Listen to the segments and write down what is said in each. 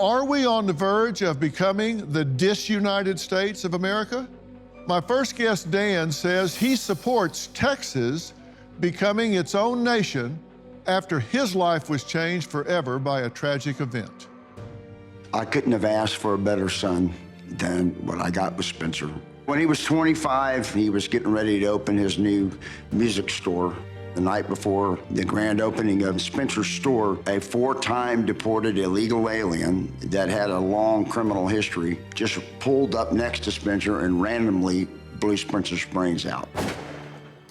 Are we on the verge of becoming the disunited states of America? My first guest, Dan, says he supports Texas becoming its own nation after his life was changed forever by a tragic event. I couldn't have asked for a better son than what I got with Spencer. When he was 25, he was getting ready to open his new music store. The night before the grand opening of Spencer's store, a 4-time deported illegal alien that had a long criminal history just pulled up next to Spencer and randomly blew Spencer's brains out.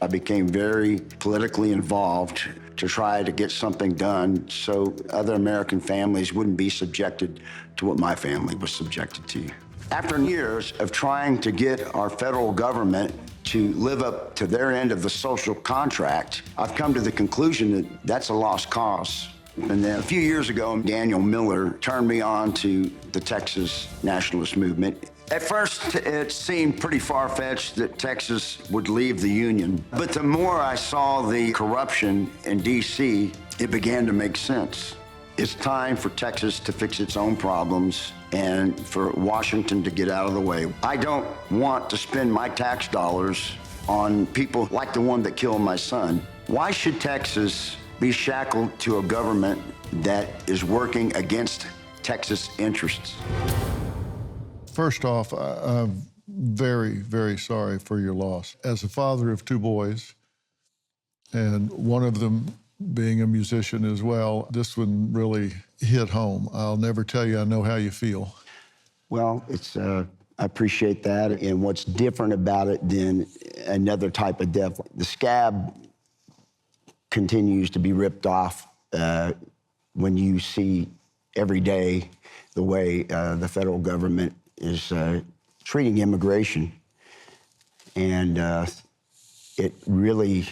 I became very politically involved to try to get something done so other American families wouldn't be subjected to what my family was subjected to. After years of trying to get our federal government to live up to their end of the social contract, I've come to the conclusion that that's a lost cause. And then a few years ago, Daniel Miller turned me on to the Texas Nationalist movement. At first, it seemed pretty far-fetched that Texas would leave the Union. But the more I saw the corruption in D.C., it began to make sense. It's time for Texas to fix its own problems and for Washington to get out of the way. I don't want to spend my tax dollars on people like the one that killed my son. Why should Texas be shackled to a government that is working against Texas interests? First off, I'm very, very sorry for your loss. As a father of 2 boys, and one of them being a musician as well, this one really hit home. I'll never tell you I know how you feel. Well, I appreciate that. And what's different about it than another type of death, the scab continues to be ripped off when you see every day the way the federal government is treating immigration. And it really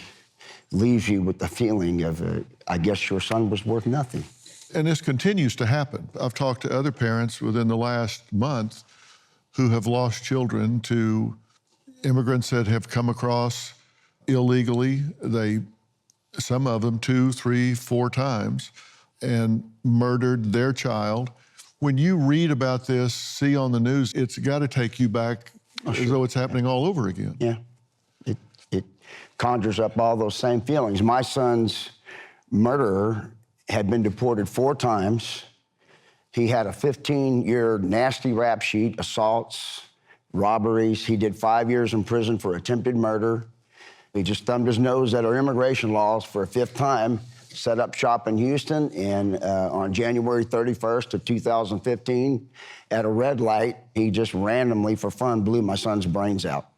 leaves you with the feeling of, I guess your son was worth nothing. And this continues to happen. I've talked to other parents within the last month who have lost children to immigrants that have come across illegally. Some of them 2, 3, 4 times, and murdered their child. When you read about this, see on the news, it's got to take you back as though it's happening all over again. Yeah, it conjures up all those same feelings. My son's murderer had been deported 4 times. He had a 15-year nasty rap sheet, assaults, robberies. He did 5 years in prison for attempted murder. He just thumbed his nose at our immigration laws for a 5th time, set up shop in Houston, and on January 31st of 2015, at a red light, he just randomly, for fun, blew my son's brains out.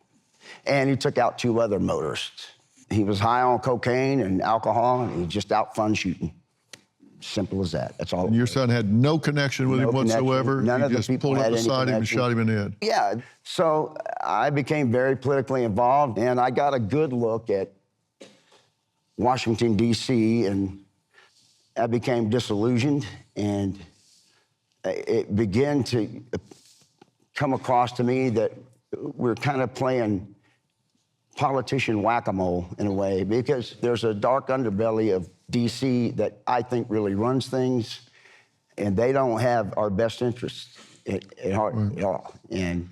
And he took out 2 other motorists. He was high on cocaine and alcohol, and he just out fun shooting. Simple as that. That's all. And your son had no connection with him whatsoever? None of the just people pulled up had any beside him and connection. shot him in the head? Yeah. So I became very politically involved, and I got a good look at Washington, D.C., and I became disillusioned, and it began to come across to me that we're kind of playing politician whack-a-mole in a way, because there's a dark underbelly of D.C. that I think really runs things, and they don't have our best interests at heart at all. And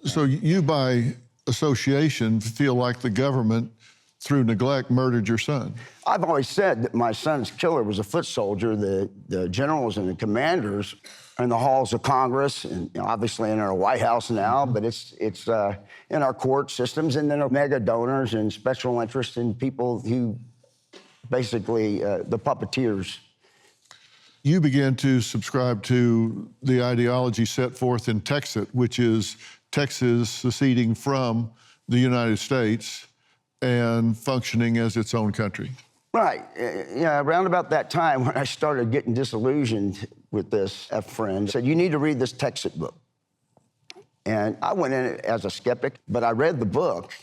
so you, by association, feel like the government, through neglect, murdered your son? I've always said that my son's killer was a foot soldier. The generals and the commanders in the halls of Congress, and obviously in our White House now, but it's in our court systems, and then our mega donors and special interests and people who basically the puppeteers. You began to subscribe to the ideology set forth in Texas, which is Texas seceding from the United States and functioning as its own country. Right. Yeah, around about that time when I started getting disillusioned with this, a friend said, you need to read this Texas book. And I went in it as a skeptic, but I read the book,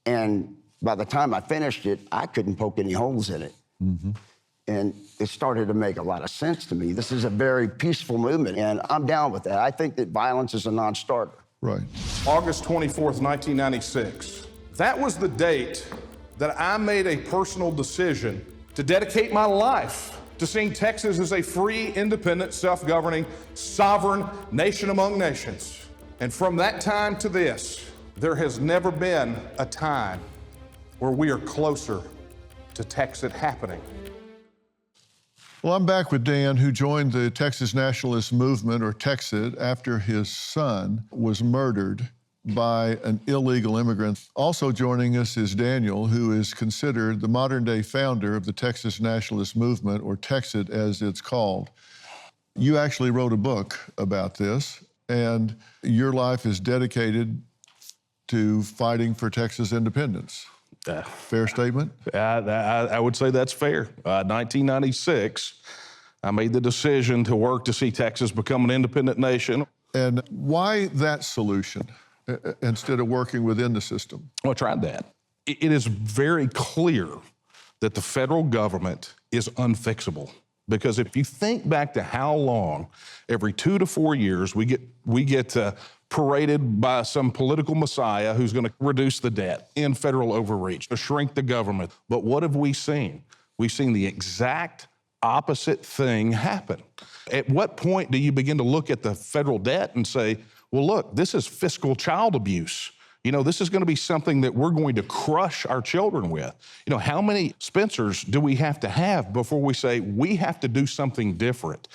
and by the time I finished it, I couldn't poke any holes in it. Mm-hmm. And it started to make a lot of sense to me. This is a very peaceful movement, and I'm down with that. I think that violence is a non-starter. Right. August 24th, 1996. That was the date that I made a personal decision to dedicate my life to seeing Texas as a free, independent, self-governing, sovereign nation among nations. And from that time to this, there has never been a time where we are closer to Texas happening. Well, I'm back with Dan, who joined the Texas Nationalist movement, or Texit, after his son was murdered by an illegal immigrant. Also joining us is Daniel, who is considered the modern-day founder of the Texas Nationalist movement, or Texit as it's called. You actually wrote a book about this, and your life is dedicated to fighting for Texas independence. Fair statement? I would say that's fair. 1996, I made the decision to work to see Texas become an independent nation. And why that solution instead of working within the system? Well, I tried that. It is very clear that the federal government is unfixable. Because if you think back to how long, every 2 to 4 years, we get paraded by some political messiah who's going to reduce the debt, end federal overreach, to shrink the government. But what have we seen? We've seen the exact opposite thing happen. At what point do you begin to look at the federal debt and say, well, look, this is fiscal child abuse. You know, this is going to be something that we're going to crush our children with. You know, how many Spencers do we have to have before we say we have to do something different?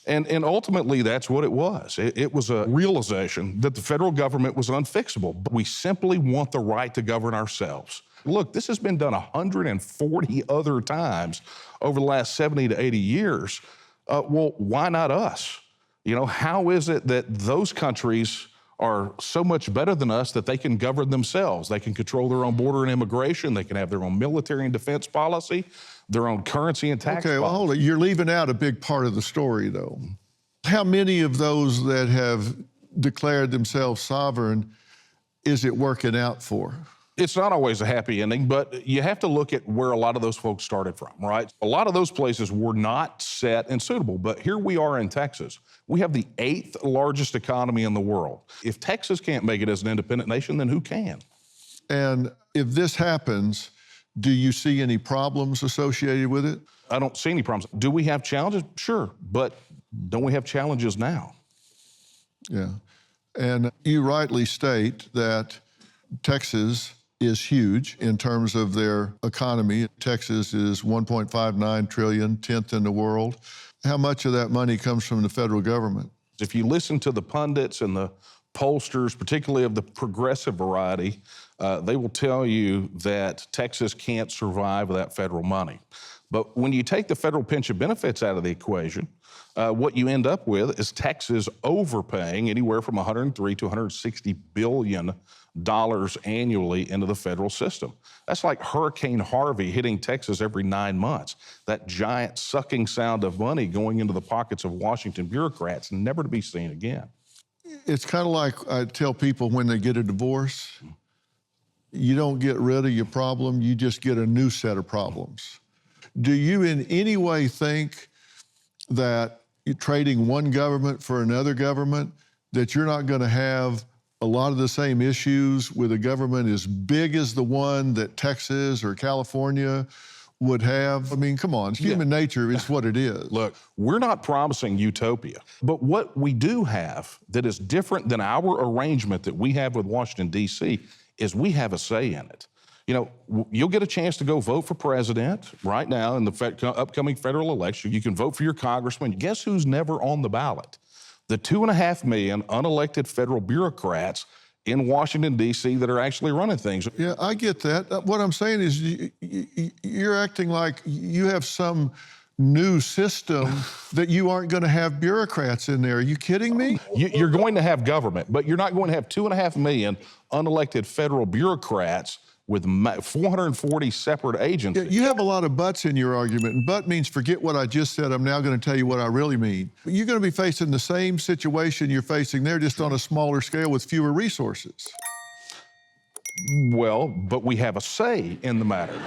And ultimately, that's what it was. It was a realization that the federal government was unfixable. But we simply want the right to govern ourselves. Look, this has been done 140 other times over the last 70 to 80 years. Well, why not us? You know, how is it that those countries are so much better than us that they can govern themselves? They can control their own border and immigration. They can have their own military and defense policy, their own currency and tax Okay, well, policy. hold it. You're leaving out a big part of the story, though. How many of those that have declared themselves sovereign is it working out for? It's not always a happy ending, but you have to look at where a lot of those folks started from, right? A lot of those places were not set and suitable, but here we are in Texas. We have the 8th largest economy in the world. If Texas can't make it as an independent nation, then who can? And if this happens, do you see any problems associated with it? I don't see any problems. Do we have challenges? Sure, but don't we have challenges now? Yeah. And you rightly state that Texas is huge in terms of their economy. Texas is 1.59 trillion, 10th in the world. How much of that money comes from the federal government? If you listen to the pundits and the pollsters, particularly of the progressive variety, they will tell you that Texas can't survive without federal money. But when you take the federal pension benefits out of the equation, what you end up with is Texas overpaying anywhere from $103 to $160 billion annually into the federal system. That's like Hurricane Harvey hitting Texas every 9 months. That giant sucking sound of money going into the pockets of Washington bureaucrats, never to be seen again. It's kind of like I tell people when they get a divorce, you don't get rid of your problem, you just get a new set of problems. Do you in any way think that you're trading one government for another government, that you're not going to have a lot of the same issues with a government as big as the one that Texas or California would have? I mean, come on, human nature is what it is. Look, we're not promising utopia, but what we do have that is different than our arrangement that we have with Washington, D.C., is we have a say in it. You know, you'll get a chance to go vote for president right now in the upcoming federal election. You can vote for your congressman. Guess who's never on the ballot? The 2.5 million unelected federal bureaucrats in Washington, D.C. that are actually running things. Yeah, I get that. What I'm saying is you're acting like you have some new system that you aren't going to have bureaucrats in there. Are you kidding me? You're going to have government, but you're not going to have 2.5 million unelected federal bureaucrats with 440 separate agencies. Yeah, you have a lot of buts in your argument, and but means forget what I just said. I'm now going to tell you what I really mean. You're going to be facing the same situation you're facing there, just on a smaller scale with fewer resources. Well, but we have a say in the matter.